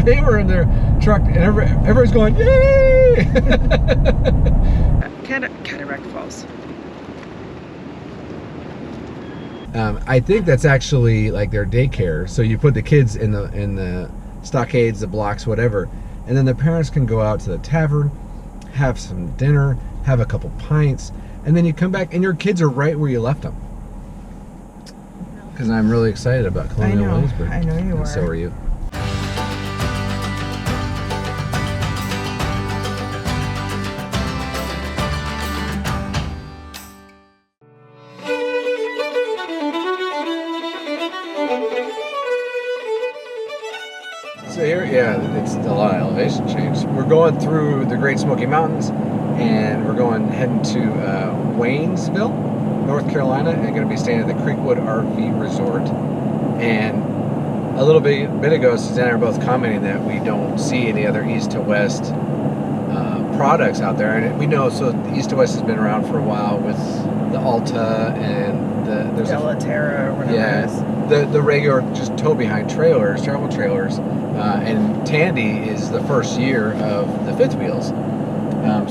They were in their truck, and everybody's going, yay! Cataract Falls. I think that's actually like their daycare. So you put the kids in the stockades, the blocks, whatever, and then the parents can go out to the tavern, have some dinner, have a couple pints, and then you come back and your kids are right where you left them. Because I'm really excited about Colonial Williamsburg. I know you are. And so are you. So here, yeah, it's a lot of elevation change. We're going through the Great Smoky Mountains, and we're heading to Waynesville, North Carolina, and going to be staying at the Creekwood RV Resort. And a little bit ago, Susanna and I were both commenting that we don't see any other east to west products out there, and we know. So the east to west has been around for a while with the Alta and there's Delaterra or whatever it is. The regular just tow behind trailers, travel trailers. And Tandy is the first year of the fifth wheels.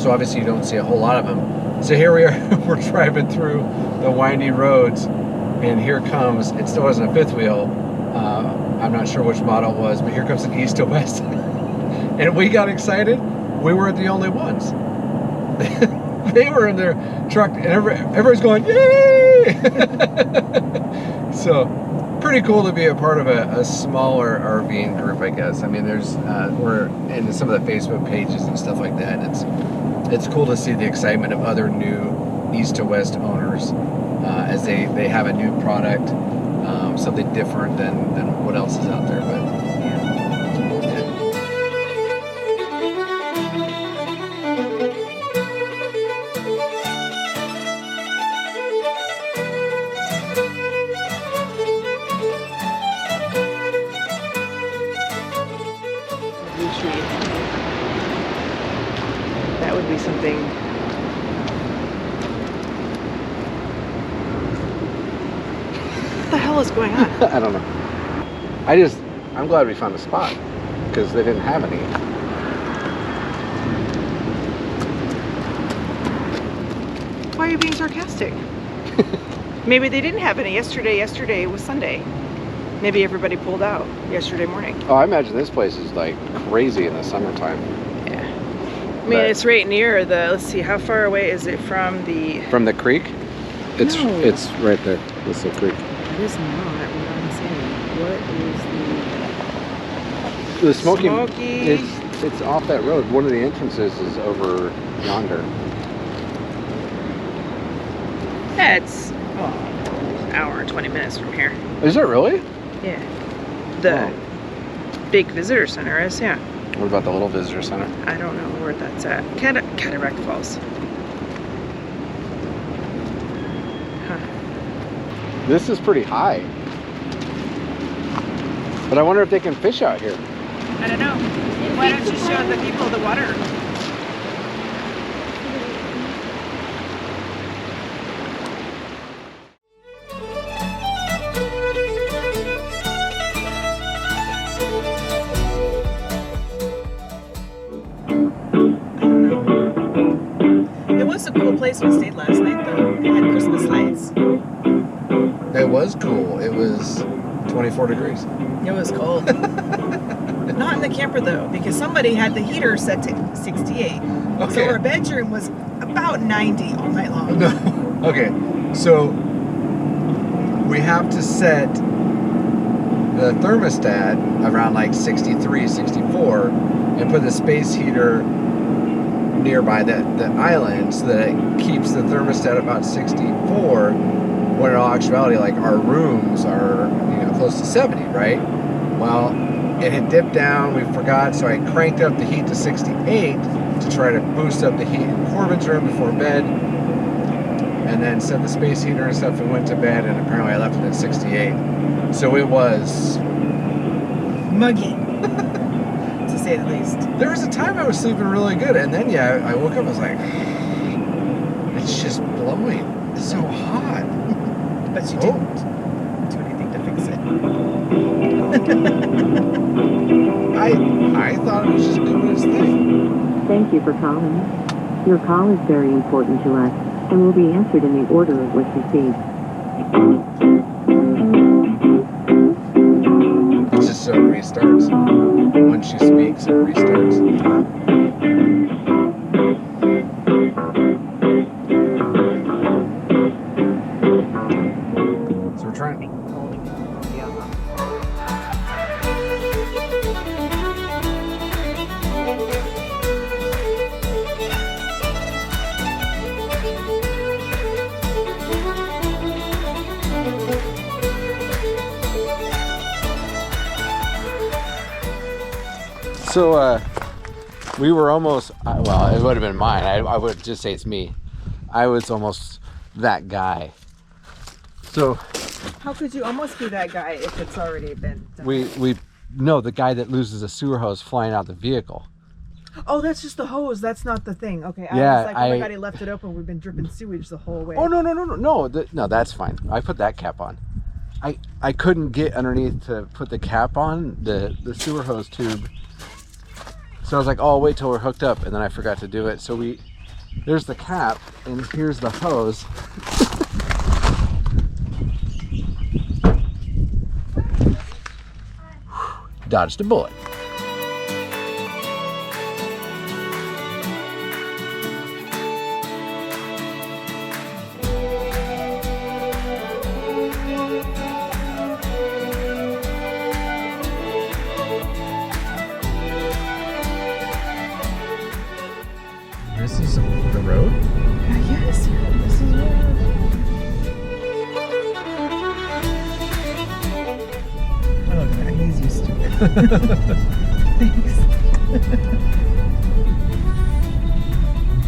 So obviously you don't see a whole lot of them. So here we are, we're driving through the windy roads, and here comes, it still wasn't a fifth wheel, I'm not sure which model it was, but here comes an east to west. And we got excited, we weren't the only ones. They were in their truck, and everybody's going, yay! So, pretty cool to be a part of a smaller RVing group, I guess. I mean, there's we're in some of the Facebook pages and stuff like that. And it's cool to see the excitement of other new east to west owners as they have a new product, something different than what else is out there. But that would be something. What the hell is going on? I don't know. I'm glad we found a spot because they didn't have any. Why are you being sarcastic? Maybe they didn't have any yesterday. Yesterday was Sunday. Maybe everybody pulled out yesterday morning. Oh, I imagine this place is like crazy in the summertime. Yeah. I mean, it's right near the, let's see, how far away is it from the... From the creek? It's right there. It's the creek. It is not what I'm saying. What is The Smoky. Smoky. It's off that road. One of the entrances is over yonder. Yeah, it's an hour and 20 minutes from here. Is it really? Yeah. The big visitor center is, yeah. What about the little visitor center? I don't know where that's at. Cataract Falls. Huh. This is pretty high. But I wonder if they can fish out here. I don't know. Why don't you show the people the water? It was a cool place we stayed last night, though. They had Christmas lights. It was cool. It was 24 degrees. It was cold. Not in the camper, though, because somebody had the heater set to 68. Okay. So our bedroom was about 90 all night long. No. Okay. So we have to set the thermostat around like 63, 64 and put the space heater nearby the island so that it keeps the thermostat about 64, when in all actuality, like, our rooms are, close to 70, right? Well, it had dipped down, we forgot, so I cranked up the heat to 68 to try to boost up the heat in Corbin's room before bed, and then set the space heater and stuff and went to bed, and apparently I left it at 68. So it was muggy, to say the least. There was a time I was sleeping really good, and then I woke up and was like, it's just blowing. It's so hot. But you didn't do anything to fix it. Thank you for calling. Your call is very important to us and will be answered in the order it was received. It's just so it restarts. When she speaks, it restarts. So we're trying. So we were almost, well, it would have been mine. I would just say it's me. I was almost that guy. So How could you almost be that guy if it's already been done? we know the guy that loses a sewer hose flying out the vehicle. Oh, that's just the hose. That's not the thing. Okay. Yeah, I was like, oh my God, he left it open. We've been dripping sewage the whole way. Oh, no, that's fine. I put that cap on. I couldn't get underneath to put the cap on, the sewer hose tube. So I was like, oh, I'll wait till we're hooked up, and then I forgot to do it. So there's the cap, and here's the hose. Dodged a bullet. This is the road? Yes, this is where we're going. Oh, look at that. He's used to it. Thanks.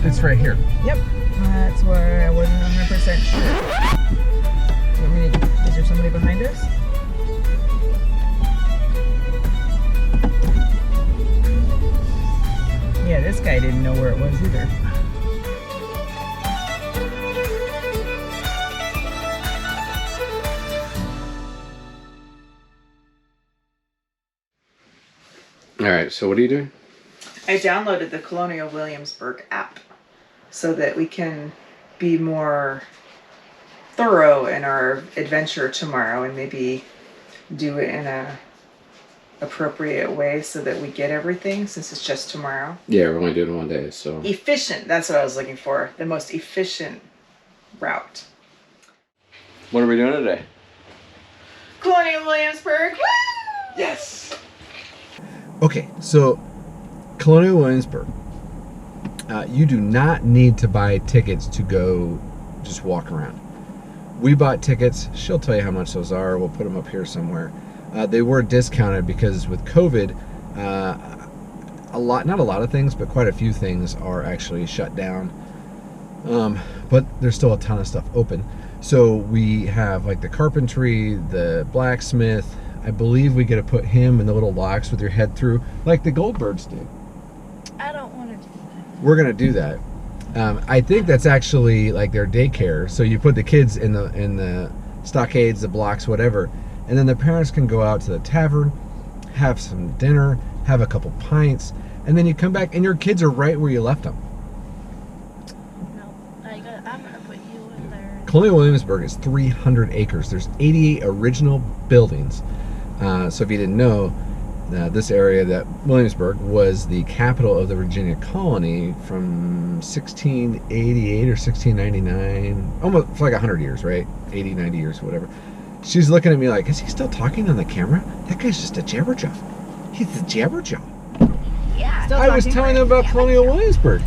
It's right here. Yep. That's where I wasn't 100% sure. Is there somebody behind us? Yeah, this guy didn't know where it was either. All right, so what are you doing? I downloaded the Colonial Williamsburg app so that we can be more thorough in our adventure tomorrow and maybe do it in a appropriate way so that we get everything since it's just tomorrow. Yeah, we're only doing one day, so. Efficient, that's what I was looking for. The most efficient route. What are we doing today? Colonial Williamsburg. Woo! Yes! Okay, so Colonial Williamsburg. You do not need to buy tickets to go just walk around. We bought tickets. She'll tell you how much those are. We'll put them up here somewhere. They were discounted because with COVID, not a lot of things, but quite a few things are actually shut down. But there's still a ton of stuff open. So we have like the carpentry, the blacksmith. I believe we get to put him in the little locks with your head through, like the Goldbergs did. I don't want to do that. We're gonna do that. I think that's actually like their daycare. So you put the kids in the stockades, the blocks, whatever, and then the parents can go out to the tavern, have some dinner, have a couple pints, and then you come back and your kids are right where you left them. No, I'm gonna put you in there. Colonial Williamsburg is 300 acres. There's 88 original buildings. So if you didn't know, this area, that Williamsburg, was the capital of the Virginia colony from 1688 or 1699, almost for like 100 years, right? 80, 90 years, whatever. She's looking at me like, is he still talking on the camera? That guy's just a jabberjaw. He's a jabberjaw. Yeah. Still I was talking telling right? them about Colonial Williamsburg.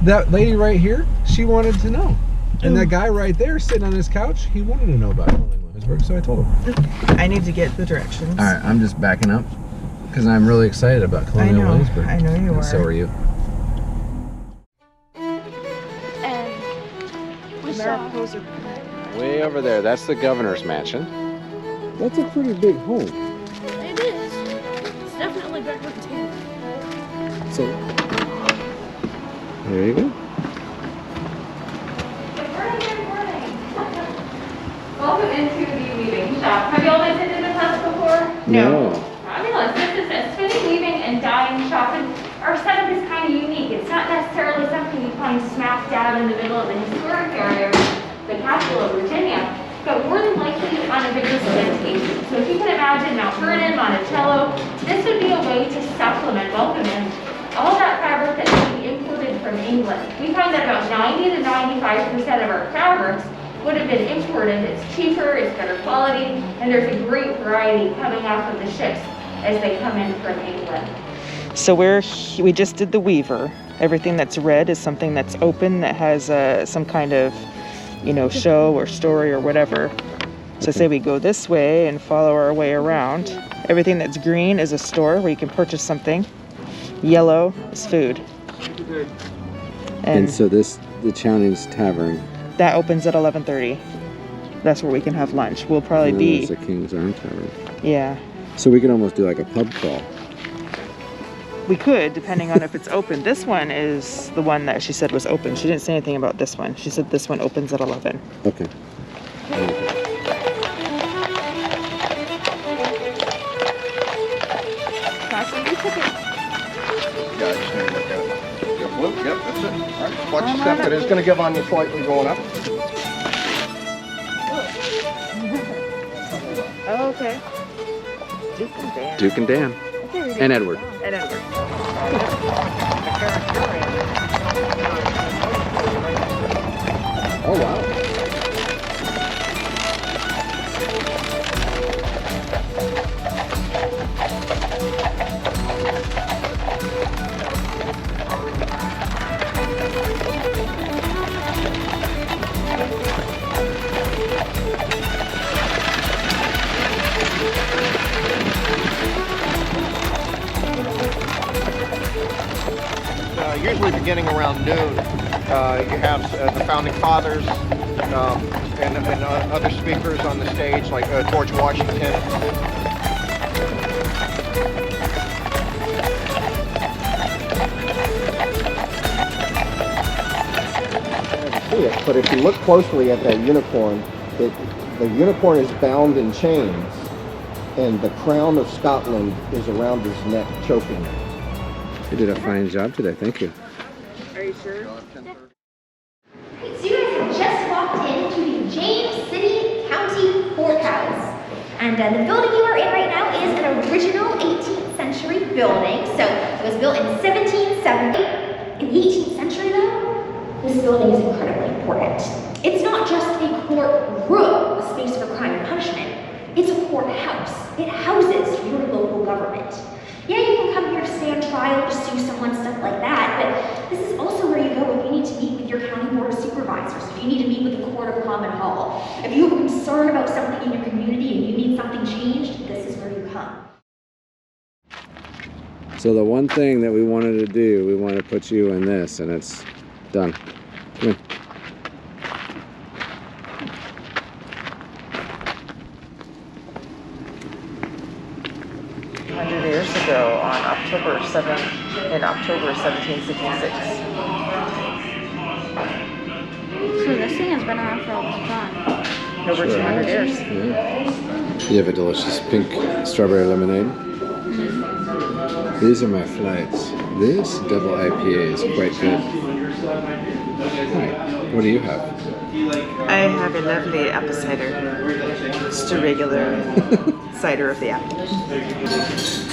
That lady right here, she wanted to know. And that guy right there sitting on his couch, he wanted to know about Colonial Williamsburg, so I told him. I need to get the directions. All right, I'm just backing up because I'm really excited about Colonial Williamsburg. I know you And are. so are you. And we saw. Way over there, that's the governor's mansion. That's a pretty big home. It is. It's definitely bigger than two. So, there you go. Good morning. Welcome into the weaving shop. Have you all visited this house before? No. Fabulous. This is a spinning, weaving, and dyeing shop, and our setup is kind of unique. lying smack dab in the middle of the historic area, the capital of Virginia, but more than likely on a bigger plantation. So if you can imagine Mount Vernon, Monticello, this would be a way to supplement, welcome in, all that fabric that's being imported from England. We find that about 90 to 95% of our fabrics would have been imported. It's cheaper, it's better quality, and there's a great variety coming off of the ships as they come in from England. So we just did the weaver. Everything that's red is something that's open, that has some kind of, you know, show or story or whatever. So say we go this way and follow our way around. Everything that's green is a store where you can purchase something. Yellow is food. And so the Chowning's Tavern. That opens at 11:30. That's where we can have lunch. We'll probably be. There's a King's Arm Tavern. Yeah. So we can almost do like a pub crawl. We could, depending on if it's open. This one is the one that she said was open. She didn't say anything about this one. She said this one opens at 11. Okay. Yep, that's it. All right, watch your step. It is going to give on you slightly going up. Oh, okay. Duke and Dan. Duke and Dan. And Edward. And Edward. Oh, wow. Usually beginning around noon, you have the founding fathers and other speakers on the stage, like George Washington. But if you look closely at that unicorn, the unicorn is bound in chains, and the crown of Scotland is around his neck, choking him. You did a fine job today. Thank you. Are you sure? So you guys have just walked into the James City County Courthouse. And the building you are in right now is an original 18th century building. So it was built in 1770. In the 18th century though, this building is incredibly important. It's not just a courtroom, a space for crime and punishment. It's a courthouse. It houses your local government. Yeah, you can come here to stand trial, to sue someone, stuff like that, but this is also where you go if you need to meet with your county board of supervisors, if you need to meet with the Court of Common Hall. If you have a concern about something in your community and you need something changed, this is where you come. So the one thing that we wanted to do, we want to put you in this, and it's done. Come in. Years ago on October 7th, in October 1766. So this thing has been around for a long time. Over 200 years. Yeah. You have a delicious pink strawberry lemonade. These are my flights. This double IPA is quite good. Hi. What do you have? I have a lovely apple cider. Just a regular cider of the apple.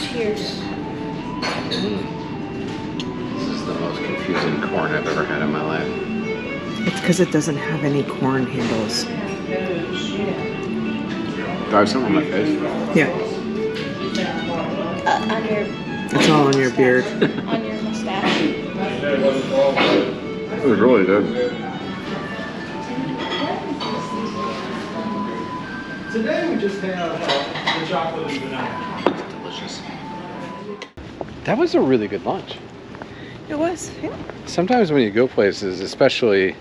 Cheers. This is the most confusing corn I've ever had in my life. It's because it doesn't have any corn handles. Do I have some on my face? Yeah. On your It's all on your beard. on your mustache. It was really good. Today we just have the chocolate and banana. Delicious. That was a really good lunch. It was, yeah. Sometimes when you go places, especially,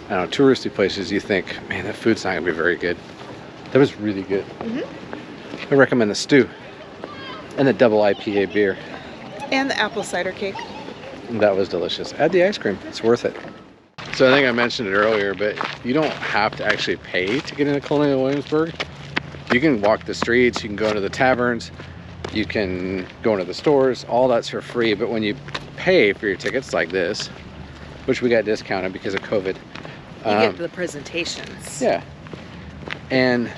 I don't know, touristy places, you think, man, that food's not gonna be very good. That was really good. I recommend the stew and the double IPA beer. And the apple cider cake. That was delicious. Add the ice cream, it's worth it. So I think I mentioned it earlier, but you don't have to actually pay to get into Colonial Williamsburg. You can walk the streets, you can go to the taverns, you can go into the stores, all that's for free. But when you pay for your tickets like this, which we got discounted because of COVID. You get the presentations. Yeah. And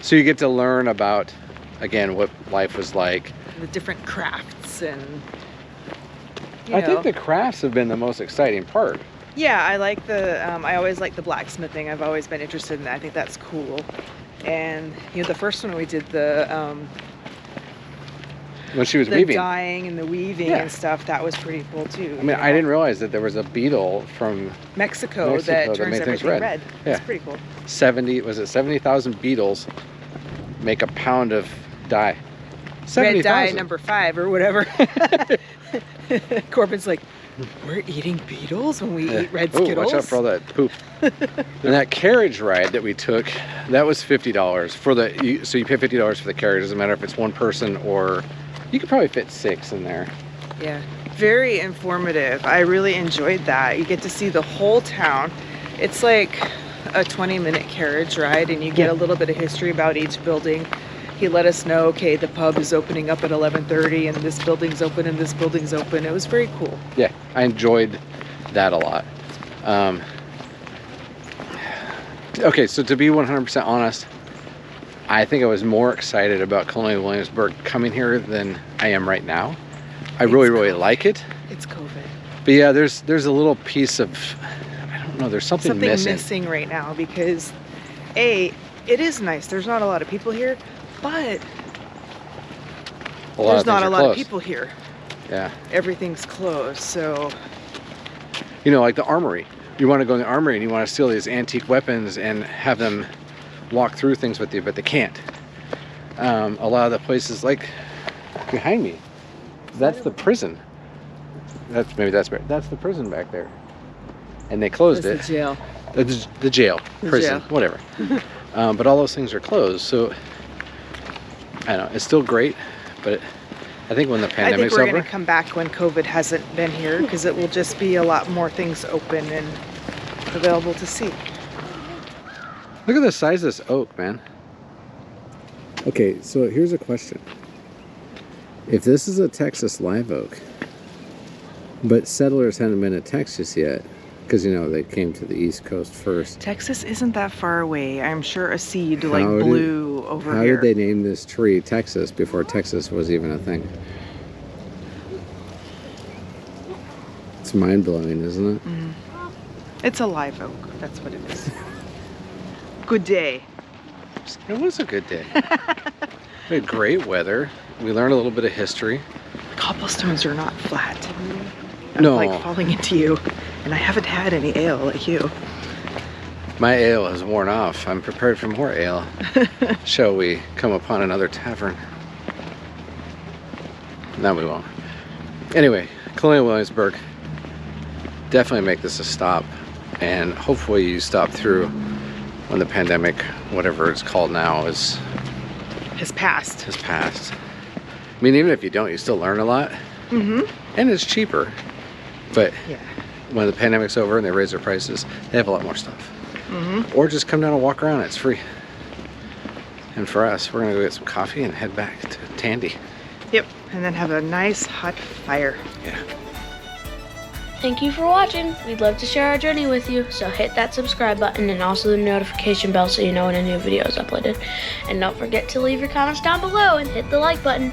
so you get to learn about, again, what life was like. The different crafts and, I think the crafts have been the most exciting part. Yeah, I like I always like the blacksmithing. I've always been interested in that. I think that's cool. And, you know, the first one we did When she was the weaving. dyeing and the weaving and stuff, that was pretty cool too. I mean, I didn't realize that there was a beetle from Mexico that turns made things everything red. Yeah. It's pretty cool. 70,000 beetles make a pound of dye. Red dye number 5 or whatever. Corbin's like, we're eating beetles when we eat red Skittles? Watch out for all that poop. And that carriage ride that we took, that was $50 for so you pay $50 for the carriage. Doesn't matter if it's one person or you could probably fit 6 in there. Yeah, very informative. I really enjoyed that. You get to see the whole town. It's like a 20-minute carriage ride, and you get a little bit of history about each building. He let us know, okay, the pub is opening up at 11:30, and this building's open, and this building's open. It was very cool. Yeah, I enjoyed that a lot. Okay, so to be 100% honest, I think I was more excited about Colonial Williamsburg coming here than I am right now. I really like it. It's COVID. But yeah, there's a little piece of, I don't know, there's something missing right now because it is nice. There's not a lot of people here, but there's not a lot of people here. Yeah. Everything's closed, so. You know, like the armory. You want to go in the armory and you want to steal these antique weapons and have them walk through things with you, but they can't. A lot of the places, like behind me, that's the prison. That's the prison back there, and they closed it. The jail. The jail, prison, whatever. But all those things are closed, so I don't know. It's still great, but I think when the pandemic's over, we're going to come back when COVID hasn't been here, because it will just be a lot more things open and available to see. Look at the size of this oak, man. Okay, so here's a question. If this is a Texas live oak, but settlers hadn't been to Texas yet, because, you know, they came to the East Coast first. Texas isn't that far away. I'm sure a seed blew over here. here. How did they name this tree Texas before Texas was even a thing? It's mind-blowing, isn't it? Mm. It's a live oak. That's what it is. Good day. It was a good day. We had great weather. We learned a little bit of history. Cobblestones are not flat. No. I'm like falling into you, and I haven't had any ale like you. My ale has worn off. I'm prepared for more ale. Shall we come upon another tavern? No, we won't. Anyway, Colonial Williamsburg. Definitely make this a stop, and hopefully you stop through when the pandemic, whatever it's called now, has passed. I mean, even if you don't, you still learn a lot. Mm-hmm. And it's cheaper. But when the pandemic's over and they raise their prices, they have a lot more stuff. Mm-hmm. Or just come down and walk around. It's free. And for us, we're going to go get some coffee and head back to Tandy. Yep. And then have a nice hot fire. Yeah. Thank you for watching. We'd love to share our journey with you, so hit that subscribe button and also the notification bell so you know when a new video is uploaded. And don't forget to leave your comments down below and hit the like button.